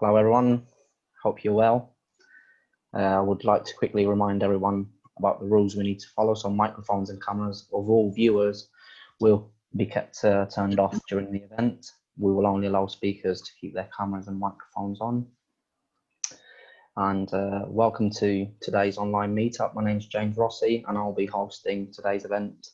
Hello everyone, hope you're well. I would like to quickly remind everyone about the rules we need to follow. So microphones and cameras of all viewers will be kept turned off during the event. We will only allow speakers to keep their cameras and microphones on. And welcome to today's online meetup. My name is James Rossi and I'll be hosting today's event.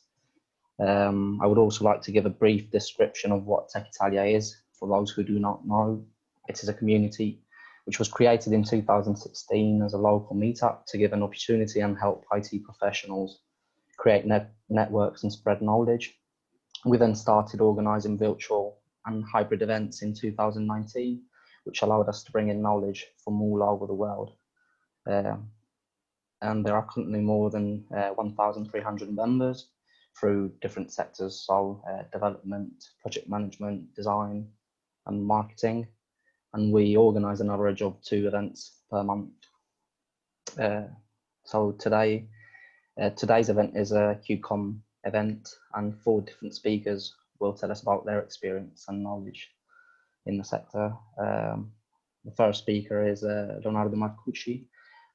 I would also like to give a brief description of what Tech Italia is for those who do not know. It is a community which was created in 2016 as a local meetup to give an opportunity and help IT professionals create networks and spread knowledge. We then started organising virtual and hybrid events in 2019, which allowed us to bring in knowledge from all over the world. And there are currently more than 1,300 members through different sectors, so development, project management, design, and marketing. And we organise an average of 2 events per month. So today's event is a QCOM event, and 4 different speakers will tell us about their experience and knowledge in the sector. The first speaker is Leonardo Marcucci,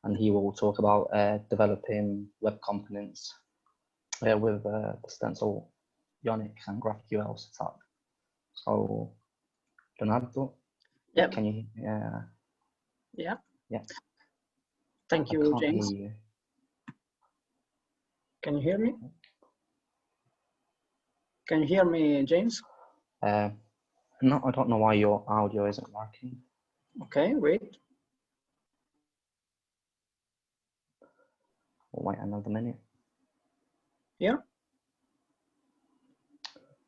and he will talk about developing web components with the Stencil Ionic and GraphQL setup. So, Leonardo, yeah, can you? Yeah. Yeah. Thank you, James. You. Can you hear me? Can you hear me, James? No, I don't know why your audio isn't working. Okay, wait. We'll wait another minute. Yeah.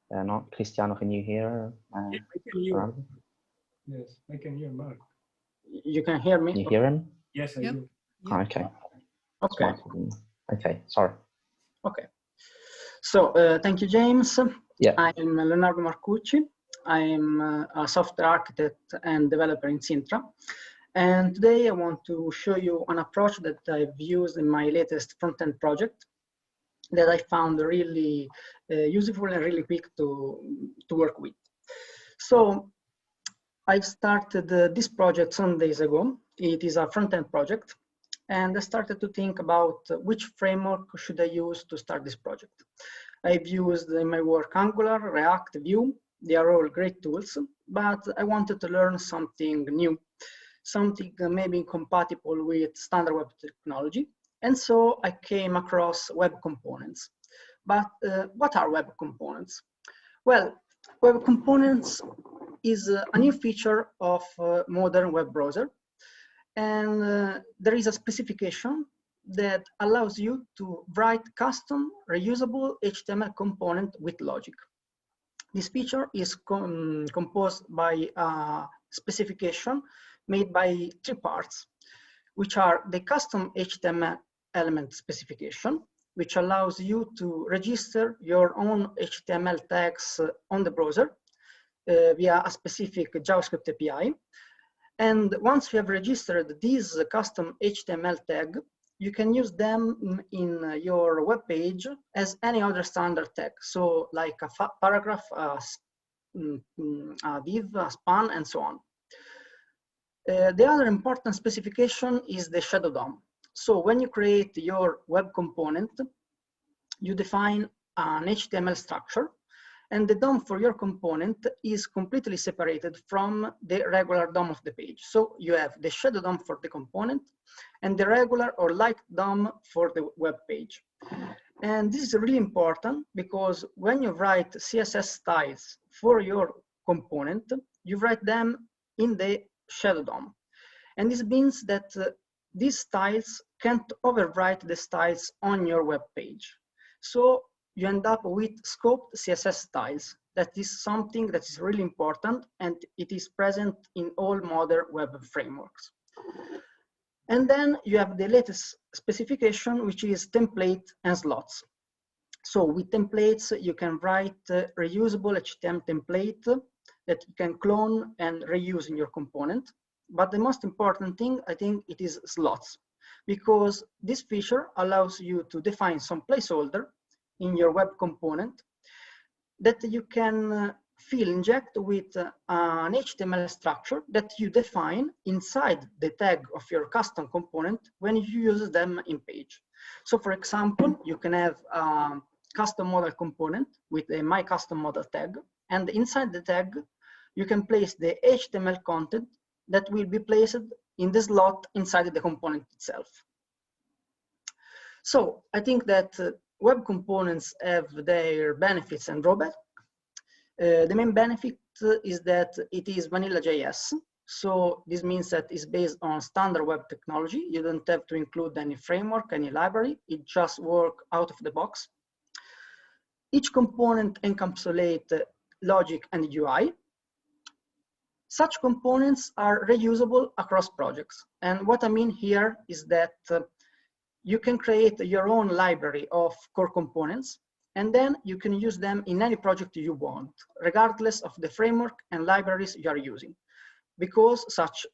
No, Cristiano, can you hear? I can hear. Yes, I can hear Mark. You can hear me? Can you hear him? Yes, I do. Oh, okay. Okay. Okay, sorry. Okay. So thank you, James. Yeah. I'm Leonardo Marcucci. I'm a software architect and developer in Sintra. And today I want to show you an approach that I've used in my latest front-end project that I found really useful and really quick to work with. So I've started this project some days ago. It is a front-end project. And I started to think about which framework should I use to start this project. I've used in my work Angular, React, Vue. They are all great tools, but I wanted to learn something new, something maybe compatible with standard web technology. And so I came across web components. But what are web components? Well, web components is a new feature of modern web browser. And there is a specification that allows you to write custom reusable HTML component with logic. This feature is composed by a specification made by 3 parts, which are the custom HTML element specification, which allows you to register your own HTML tags on the browser via a specific JavaScript API. And once you have registered this custom HTML tag, you can use them in your web page as any other standard tag. So like a paragraph, a div, a span, and so on. The other important specification is the shadow DOM. So when you create your web component, you define an HTML structure, and the DOM for your component is completely separated from the regular DOM of the page. So you have the shadow DOM for the component and the regular or light DOM for the web page. And this is really important because when you write CSS styles for your component, you write them in the shadow DOM. And this means that these styles can't overwrite the styles on your web page. So you end up with scoped CSS styles. That is something that is really important, and it is present in all modern web frameworks. And then you have the latest specification, which is template and slots. So with templates, you can write reusable HTML template that you can clone and reuse in your component. But the most important thing, I think, it is slots, because this feature allows you to define some placeholder in your web component that you can fill inject with an HTML structure that you define inside the tag of your custom component when you use them in page. So for example, you can have a custom model component with a my custom model tag, and inside the tag, you can place the HTML content that will be placed in the slot inside the component itself. So I think that web components have their benefits and drawbacks. The main benefit is that it is vanilla JS. So this means that it's based on standard web technology. You don't have to include any framework, any library. It just works out of the box. Each component encapsulates logic and UI. Such components are reusable across projects. And what I mean here is that you can create your own library of core components, and then you can use them in any project you want, regardless of the framework and libraries you are using, because such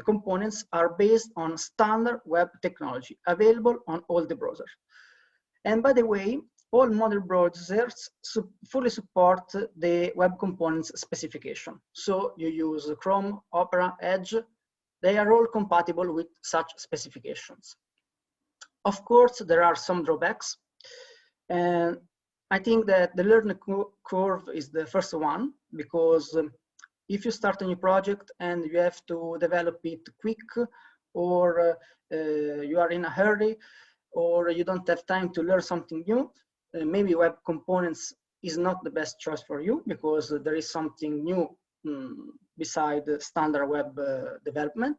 components are based on standard web technology available on all the browsers. And by the way, all modern browsers fully support the web components specification. So you use Chrome, Opera, Edge, they are all compatible with such specifications. Of course, there are some drawbacks. And I think that the learning curve is the first one, because if you start a new project and you have to develop it quick, or you are in a hurry, or you don't have time to learn something new, maybe web components is not the best choice for you, because there is something new beside the standard web development.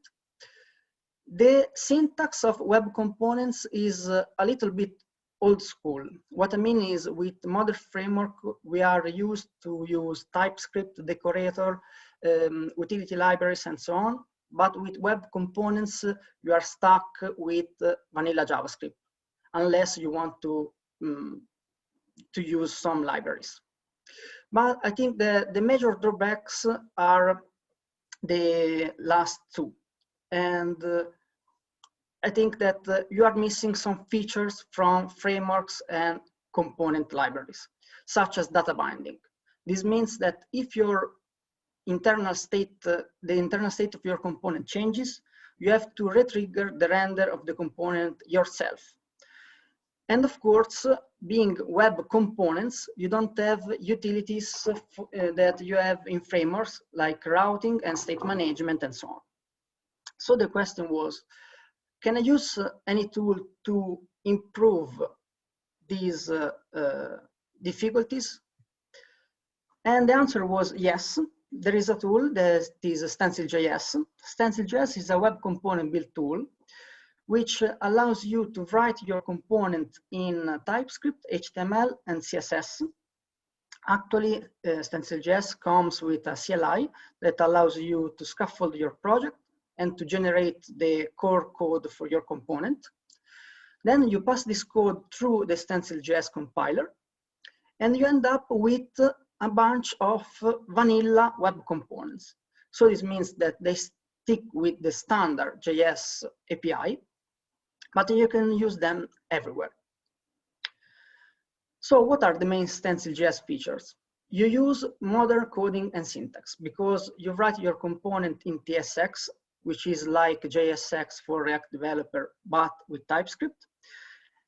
The syntax of web components is a little bit old school. What I mean is, with modern framework, we are used to use TypeScript, decorator, utility libraries, and so on. But with web components, you are stuck with vanilla JavaScript, unless you want to use some libraries. But I think the major drawbacks are the last two. And I think that you are missing some features from frameworks and component libraries, such as data binding. This means that if your internal state, the internal state of your component changes, you have to retrigger the render of the component yourself. And of course, being web components, you don't have utilities that you have in frameworks like routing and state management and so on. So the question was, can I use any tool to improve these difficulties? And the answer was yes. There is a tool that is Stencil.js. Stencil.js is a web component build tool, which allows you to write your component in TypeScript, HTML, and CSS. Actually, Stencil.js comes with a CLI that allows you to scaffold your project and to generate the core code for your component. Then you pass this code through the Stencil.js compiler, and you end up with a bunch of vanilla web components. So this means that they stick with the standard JS API, but you can use them everywhere. So what are the main Stencil.js features? You use modern coding and syntax, because you write your component in TSX, which is like JSX for React developer, but with TypeScript.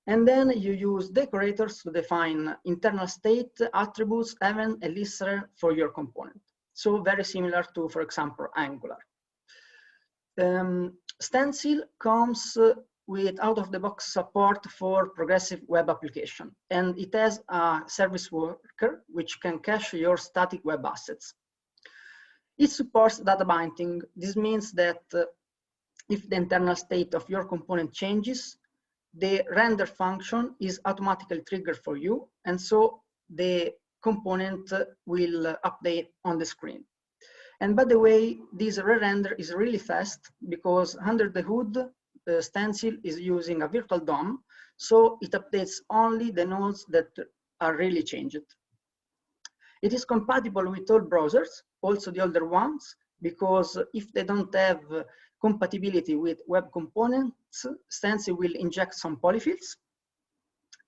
And then you use decorators to define internal state, attributes, event, and listener for your component. So very similar to, for example, Angular. Stencil comes with out-of-the-box support for progressive web application, and it has a service worker which can cache your static web assets. It supports data binding. This means that if the internal state of your component changes, the render function is automatically triggered for you, and so the component will update on the screen. And by the way, this re-render is really fast, because under the hood, the Stencil is using a virtual DOM, so it updates only the nodes that are really changed. It is compatible with all browsers, also the older ones, because if they don't have compatibility with web components, Stencil will inject some polyfills.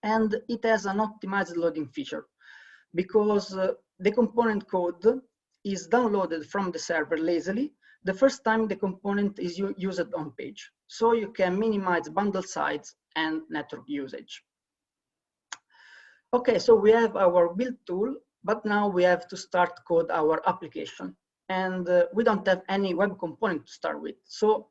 And it has an optimized loading feature, because the component code is downloaded from the server lazily the first time the component is used on page. So you can minimize bundle size and network usage. Okay, so we have our build tool, but now we have to start code our application. And we don't have any web component to start with. So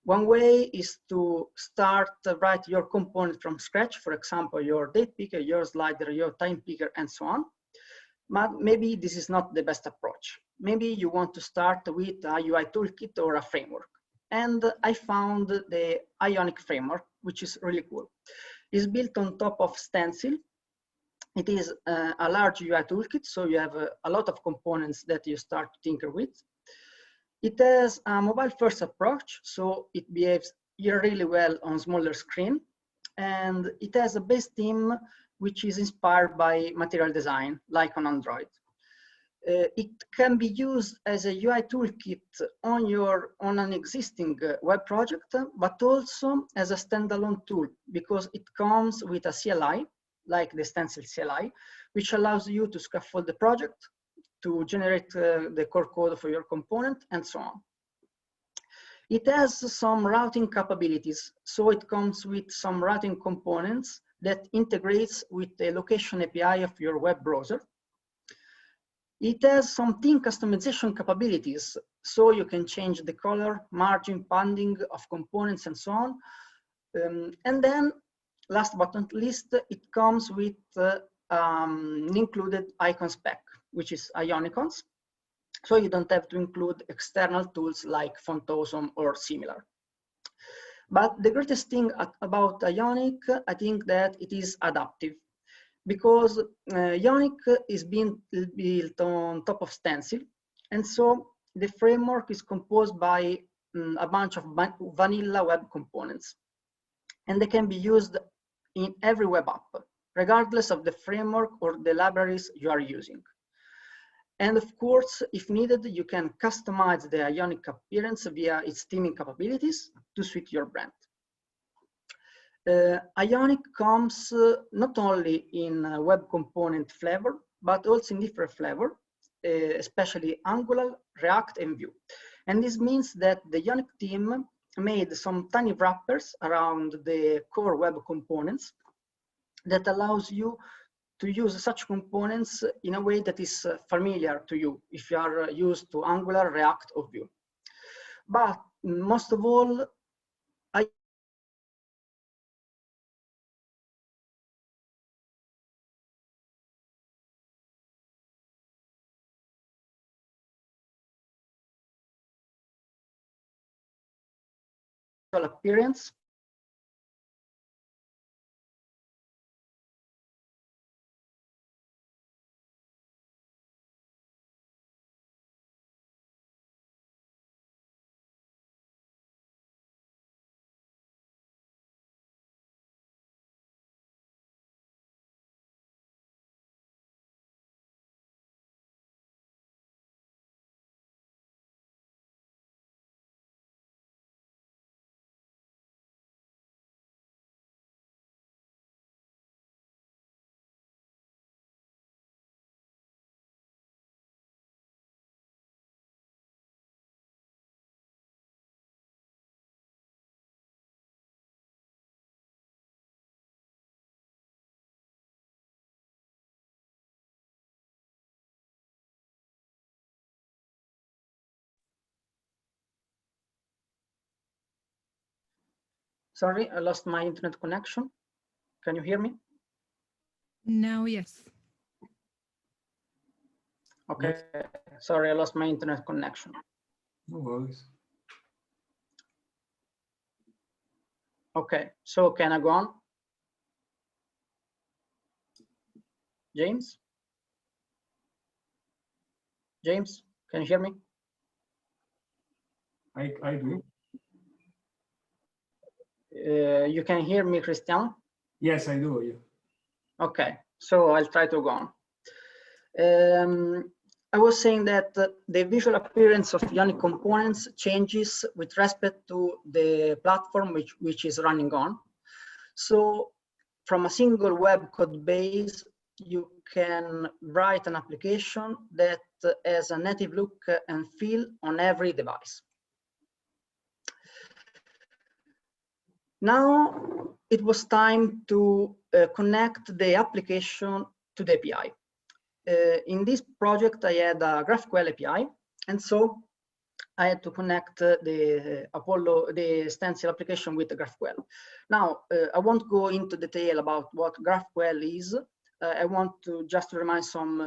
one way is to start write your component from scratch. For example, your date picker, your slider, your time picker, and so on. But maybe this is not the best approach. Maybe you want to start with a UI toolkit or a framework. And I found the Ionic framework, which is really cool. It's built on top of Stencil. It is a large UI toolkit, so you have a lot of components that you start to tinker with. It has a mobile-first approach, so it behaves really well on smaller screen. And it has a base theme which is inspired by material design, like on Android. It can be used as a UI toolkit on an existing web project, but also as a standalone tool, because it comes with a CLI, like the Stencil CLI, which allows you to scaffold the project, to generate the core code for your component, and so on. It has some routing capabilities, so it comes with some routing components that integrates with the location API of your web browser. It has some theme customization capabilities, so you can change the color, margin, padding of components, and so on. And then, last but not least, it comes with an included icon spec, which is Ionicons. So you don't have to include external tools like Fontosum or similar. But the greatest thing about Ionic, I think that it is adaptive, because Ionic is being built on top of Stencil. And so the framework is composed by a bunch of vanilla web components. And they can be used in every web app, regardless of the framework or the libraries you are using. And of course, if needed, you can customize the Ionic appearance via its theming capabilities to suit your brand. Ionic comes not only in web component flavor, but also in different flavor, especially Angular, React, and Vue. And this means that the Ionic team made some tiny wrappers around the core web components that allows you to use such components in a way that is familiar to you if you are used to Angular, React, or Vue. But most of all, appearance. Sorry, I lost my internet connection. Can you hear me? Now, yes. Okay, sorry, I lost my internet connection. No worries. Okay, so can I go on? James? James, can you hear me? I do. You can hear me, Cristiano? Yes, I do. Yeah. Okay, so I'll try to go on. I was saying that the visual appearance of Ionic components changes with respect to the platform which is running on. So from a single web code base, you can write an application that has a native look and feel on every device. Now it was time to connect the application to the API. In this project, I had a GraphQL API, and so I had to connect the Stencil application with the GraphQL. Now, I won't go into detail about what GraphQL is. I want to just remind some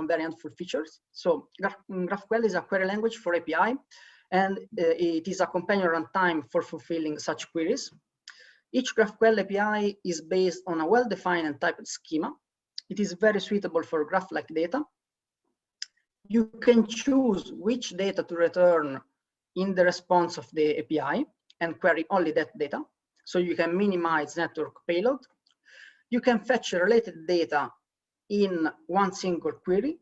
very helpful features. So GraphQL is a query language for API, and it is a companion runtime for fulfilling such queries. Each GraphQL API is based on a well-defined and typed schema. It is very suitable for graph-like data. You can choose which data to return in the response of the API and query only that data. So you can minimize network payload. You can fetch related data in one single query,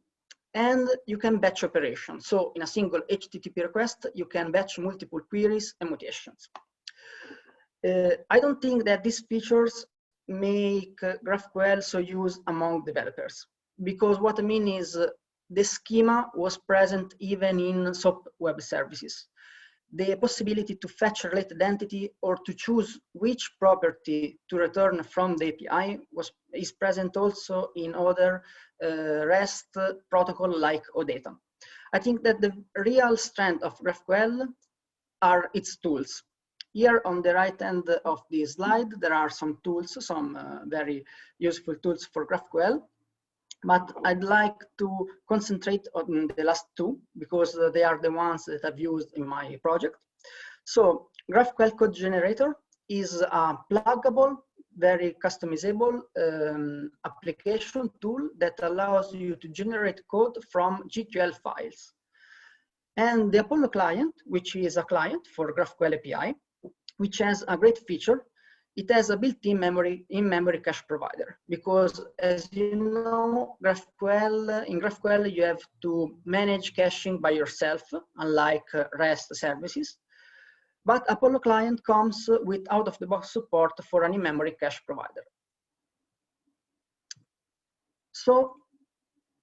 and you can batch operations. So in a single HTTP request, you can batch multiple queries and mutations. I don't think that these features make GraphQL so used among developers, because what I mean is the schema was present even in SOAP web services. The possibility to fetch a related entity or to choose which property to return from the API is present also in other REST protocol like OData. I think that the real strength of GraphQL are its tools. Here on the right hand of the slide, there are some tools, some very useful tools for GraphQL, but I'd like to concentrate on the last two because they are the ones that I've used in my project. So GraphQL Code Generator is a pluggable, very customizable application tool that allows you to generate code from GQL files. And the Apollo client, which is a client for GraphQL API, which has a great feature. It has a built-in in-memory cache provider, because as you know, in GraphQL, you have to manage caching by yourself, unlike REST services. But Apollo client comes with out-of-the-box support for an in-memory cache provider. So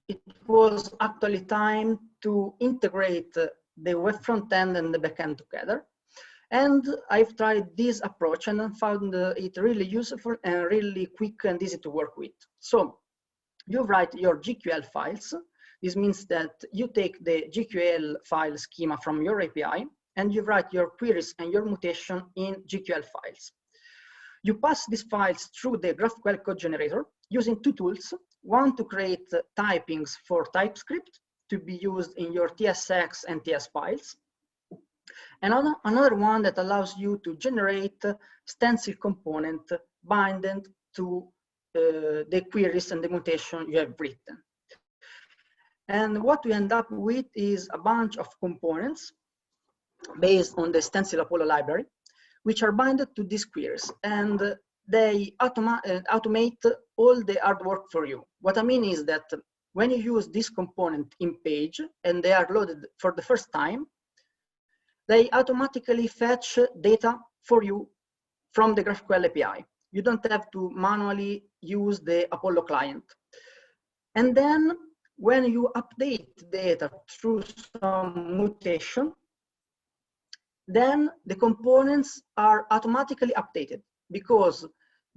it was actually time to integrate the web front-end and the backend together. And I've tried this approach and found it really useful and really quick and easy to work with. So you write your GQL files. This means that you take the GQL file schema from your API and you write your queries and your mutation in GQL files. You pass these files through the GraphQL Code Generator using two tools. One to create typings for TypeScript to be used in your TSX and TS files. Another one that allows you to generate stencil component binding to the queries and the mutation you have written. And what we end up with is a bunch of components based on the Stencil Apollo library, which are binded to these queries, and they automate all the hard work for you. What I mean is that when you use this component in page and they are loaded for the first time, they automatically fetch data for you from the GraphQL API. You don't have to manually use the Apollo client. And then when you update data through some mutation, then the components are automatically updated because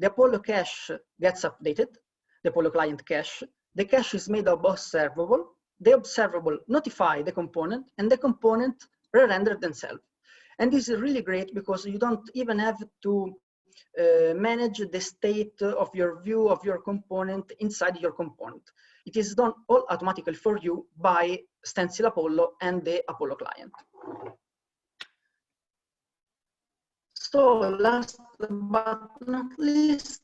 the Apollo cache gets updated, the Apollo client cache. The cache is made of observable. The observable notify the component, and the component re-render themselves. And this is really great because you don't even have to manage the state of your view of your component inside your component. It is done all automatically for you by Stencil Apollo and the Apollo client. So last but not least,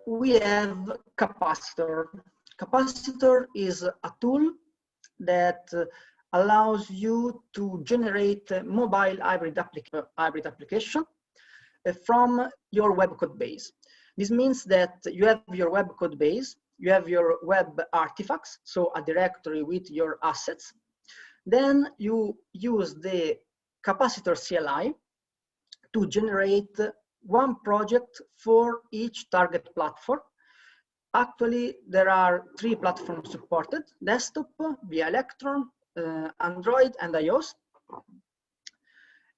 we have CAPACITOR. CAPACITOR is a tool that allows you to generate mobile hybrid application from your web code base. This means that you have your web code base, you have your web artifacts, so a directory with your assets. Then you use the CAPACITOR CLI to generate one project for each target platform. Actually, there are 3 platforms supported: desktop, via Electron, Android, and iOS.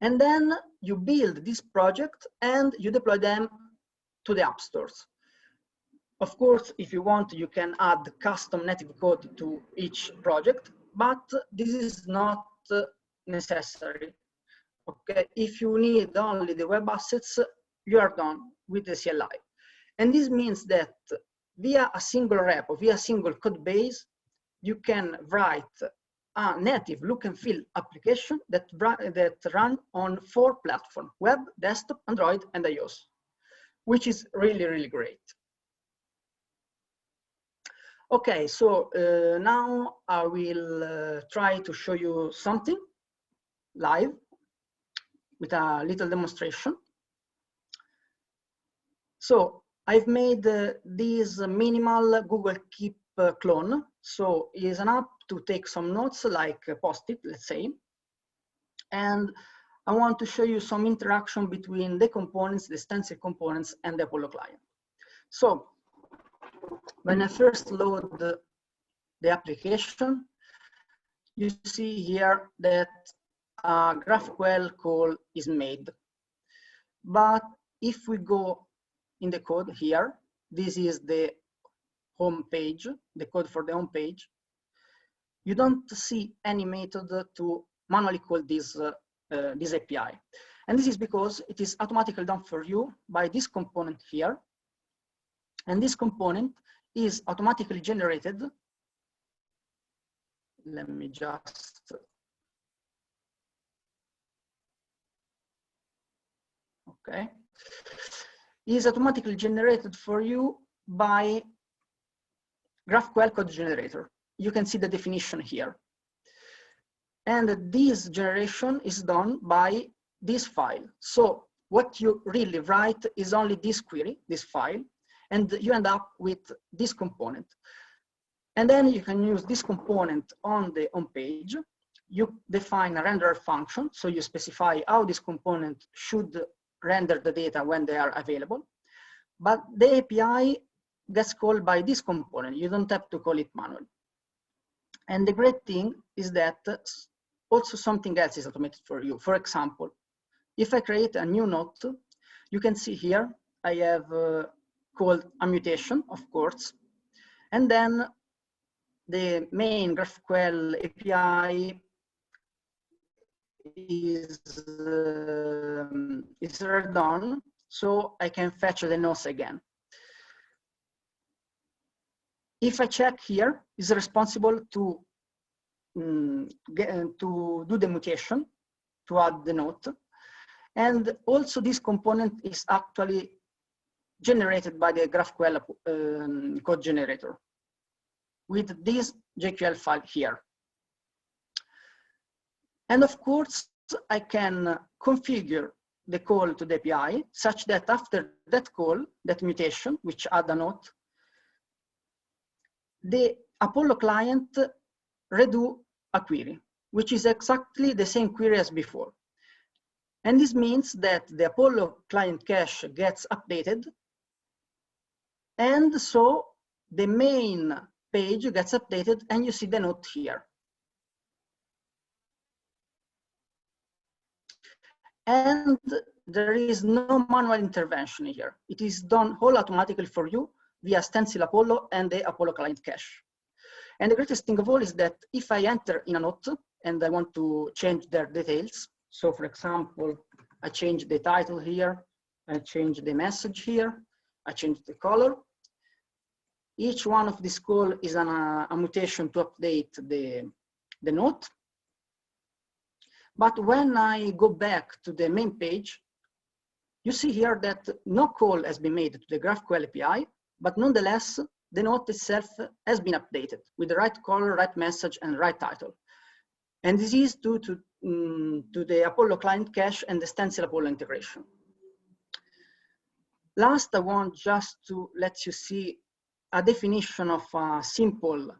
And then you build this project and you deploy them to the app stores. Of course, if you want, you can add custom native code to each project, but this is not necessary. Okay, if you need only the web assets, you are done with the CLI. And this means that via a single repo, via a single code base, you can write a native look and feel application that run on 4 platforms: web, desktop, Android, and iOS, which is really, really great. Okay, so now I will try to show you something live with a little demonstration. So I've made this minimal Google Keep clone. So it is an app to take some notes, like Post-it, let's say. And I want to show you some interaction between the components, the Stencil components, and the Apollo client. So when I first load the application, you see here that a GraphQL call is made. But if we go in the code here, this is the home page, the code for the home page. You don't see any method to manually call this API. And this is because it is automatically done for you by this component here. And this component is automatically generated. Let me just. Okay. Is automatically generated for you by GraphQL code generator. You can see the definition here. And this generation is done by this file. So what you really write is only this query, this file, and you end up with this component. And then you can use this component on the home page. You define a renderer function, so you specify how this component should render the data when they are available. But the API gets called by this component. You don't have to call it manually. And the great thing is that also something else is automated for you. For example, if I create a new note, you can see here I have called a mutation, of course, and then the main GraphQL API is redone, so I can fetch the notes again. If I check here, is responsible to do the mutation, to add the note. And also this component is actually generated by the GraphQL code generator with this JQL file here. And of course, I can configure the call to the API such that after that call, that mutation, which add a note, the Apollo client redo a query, which is exactly the same query as before. And this means that the Apollo client cache gets updated. And so the main page gets updated and you see the note here. And there is no manual intervention here. It is done all automatically for you via Stencil Apollo and the Apollo client cache. And the greatest thing of all is that if I enter in a note and I want to change their details, so for example, I change the title here, I change the message here, I change the color. Each one of these calls is a mutation to update the note. But when I go back to the main page, you see here that no call has been made to the GraphQL API, but nonetheless, the note itself has been updated with the right color, right message, and right title. And this is due to the Apollo client cache and the Stencil Apollo integration. Last, I want just to let you see a definition of a simple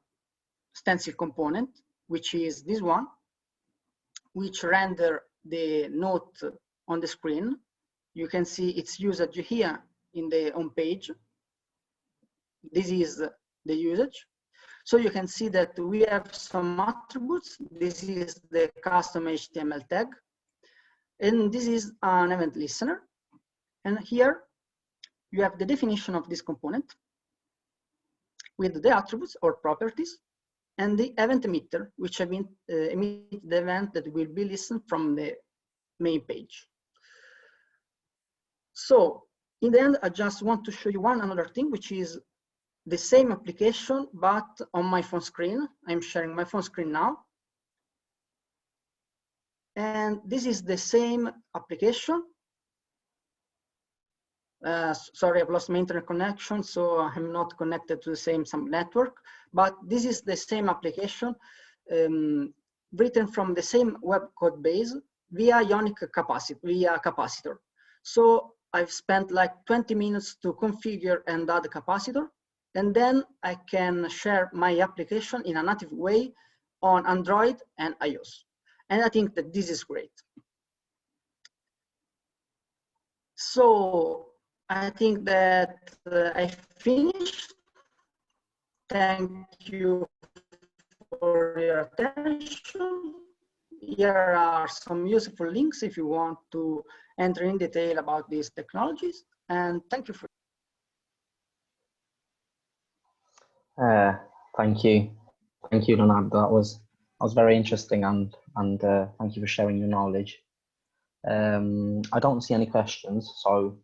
Stencil component, which is this one, which render the note on the screen. You can see its usage here in the home page. this is the usage. So you can see that we have some attributes. This is the custom HTML tag. And this is an event listener. And here you have the definition of this component with the attributes or properties and the event emitter, which emits the event that will be listened from the main page. So in the end, I just want to show you another thing, which is the same application, but on my phone screen. I'm sharing my phone screen now. And this is the same application. Sorry, I've lost my internet connection, so I'm not connected to the same network, but this is the same application written from the same web code base via Ionic capacitor. So I've spent like 20 minutes to configure and add a capacitor, and then I can share my application in a native way on Android and iOS. And I think that this is great. So I think that I finished. Thank you for your attention. Here are some useful links if you want to enter in detail about these technologies. And thank you for. Thank you, Leonardo. That was very interesting, and thank you for sharing your knowledge. I don't see any questions, so